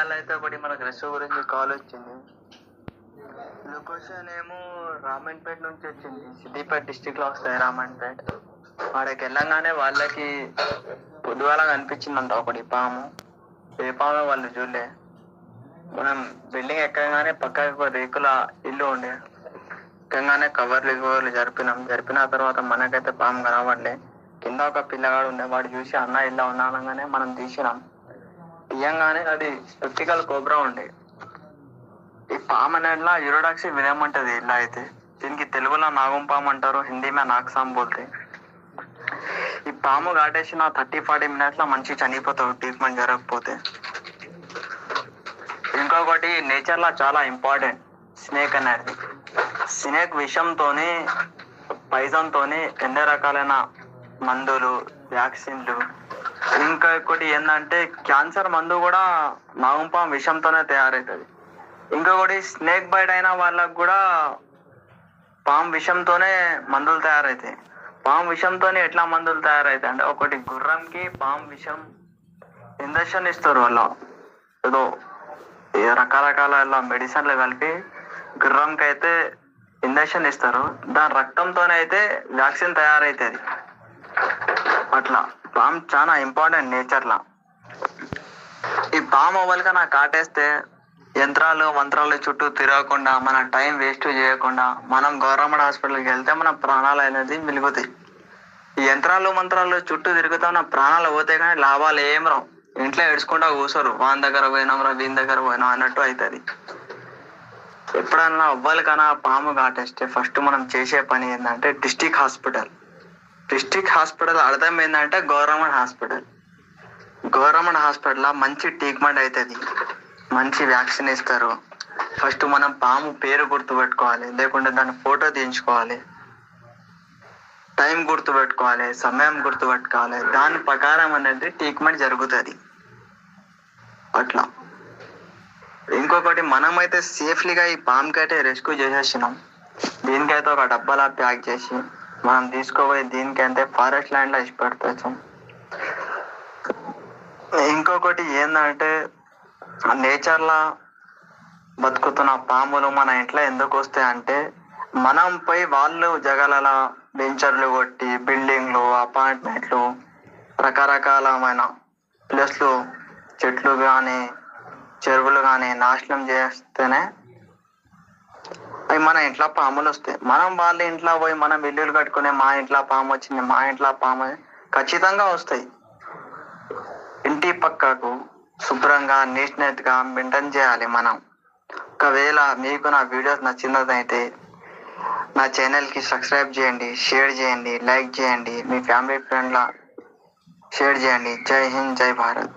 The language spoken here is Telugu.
ఇవాళ అయితే ఒకటి మనకు రెస్ట్ గురించి కాల్ వచ్చింది. లొకేషన్ ఏమో రామన్పేట నుంచి వచ్చింది. సిద్దిపేట డిస్టిక్ లో వస్తాయి రామన్పేట. వాడికి వెళ్ళంగానే వాళ్ళకి పొద్దుగాల కనిపించిందంట ఒకటి పాము. ఏ పాము వాళ్ళు చూడలే. మనం బిల్డింగ్ ఎక్కగానే పక్కకు రేకుల ఇల్లు ఉండే. ఎక్కగానే కవర్లు జరిపిన తర్వాత మనకైతే పాము కనబడలే. కింద ఒక పిల్లగాడు ఉండే, వాడు చూసి అన్న ఇలా ఉన్నానగానే మనం తీసినాం. తీయంగానే అది స్పెక్టికల్ కోబ్రా ఉండే. ఈ పాము అనేట్లా యూరోడాక్సి వినమంటది. ఇలా అయితే దీనికి తెలుగులో నాగం పాము అంటారు, హిందీ మే నాగసాం బోల్తే. ఈ పాము కాటేసిన 30-40 మినిట్స్ లో మంచి చనిపోతావు ట్రీట్మెంట్ జరగకపోతే. ఇంకొకటి నేచర్ లో చాలా ఇంపార్టెంట్ స్నేక్ అనేది. స్నేక్ విషంతోని పైజన్ తోని ఎన్నో రకాలైన మందులు, వ్యాక్సిన్లు, ఇంకా ఒకటి ఏంటంటే క్యాన్సర్ మందు కూడా నాగంపాము విషంతోనే తయారవుతుంది. ఇంకొకటి స్నేక్ బైట్ అయిన వాళ్ళకు కూడా పాము విషంతోనే మందులు తయారవుతాయి. పాము విషంతోనే ఎట్లా మందులు తయారవుతాయి అంటే, ఒకటి గుర్రంకి పాము విషం ఇంజక్షన్ ఇస్తారు. వాళ్ళు ఏదో రకరకాల మెడిసిన్లు కలిపి గుర్రంకి అయితే ఇంజక్షన్ ఇస్తారు. దాని రక్తంతోనే అయితే వ్యాక్సిన్ తయారవుతుంది. అట్లా పాము చాలా ఇంపార్టెంట్ నేచర్లో. ఈ పాము అవ్వలుగా నాకు కాటేస్తే యంత్రాలు మంత్రాలు చుట్టూ తిరగకుండా, మన టైం వేస్ట్ చేయకుండా మనం గవర్నమెంట్ హాస్పిటల్కి వెళ్తే మన ప్రాణాలు అనేది మిలుగుతాయి. ఈ యంత్రాలు మంత్రాలు చుట్టూ తిరుగుతా మన ప్రాణాలు పోతే కానీ లాభాలు ఏం రావు. ఇంట్లో ఏడ్చుకుంటా కూర్చోరు, వాని దగ్గర పోయినాం రా వీని దగ్గర పోయినాం అన్నట్టు అవుతుంది. ఎప్పుడన్నా అవ్వాలికన్నా పాము కాటేస్తే ఫస్ట్ మనం చేసే పని ఏంటంటే డిస్టిక్ హాస్పిటల్ అర్థం ఏంటంటే గవర్నమెంట్ హాస్పిటల్లో మంచి ట్రీట్మెంట్ అవుతుంది, మంచి వ్యాక్సిన్ ఇస్తారు. ఫస్ట్ మనం పాము పేరు గుర్తుపెట్టుకోవాలి, లేకుంటే దాని ఫోటో తీయించుకోవాలి, టైం గుర్తుపెట్టుకోవాలి, సమయం గుర్తుపెట్టుకోవాలి. దాని ప్రకారం అనేది ట్రీట్మెంట్ జరుగుతుంది. అట్లా ఇంకొకటి మనమైతే సేఫ్లీగా ఈ పాముకైతే రెస్క్యూ చేసేసినాం. దీనికైతే ఒక డబ్బాలా ప్యాక్ చేసి మనం తీసుకోపోయి దీనికైతే ఫారెస్ట్ ల్యాండ్లో ఇచ్చి పెడతాం. ఇంకొకటి ఏంటంటే నేచర్లో బతుకుతున్న పాములు మన ఇంట్లో ఎందుకు వస్తాయి అంటే, మనం పోయి వాళ్ళు జగల వెంచర్లు కొట్టి బిల్డింగ్లు, అపార్ట్మెంట్లు, రకరకాలమైన ప్లేస్లు, చెట్లు కానీ చెరువులు కానీ నాశనం చేస్తేనే అవి మన ఇంట్లో పాములు వస్తాయి. మనం వాళ్ళ ఇంట్లో పోయి మనం ఇల్లులు కట్టుకునే మా ఇంట్లో పాము వచ్చింది, మా ఇంట్లో పాము ఖచ్చితంగా వస్తాయి. ఇంటి పక్కకు శుభ్రంగా నీట్గా మెయింటైన్ చేయాలి మనం. ఒకవేళ మీకు నా వీడియోస్ నచ్చినదైతే నా ఛానల్కి సబ్స్క్రైబ్ చేయండి, షేర్ చేయండి, లైక్ చేయండి, మీ ఫ్యామిలీ ఫ్రెండ్లా షేర్ చేయండి. జై హింద్, జై భారత్.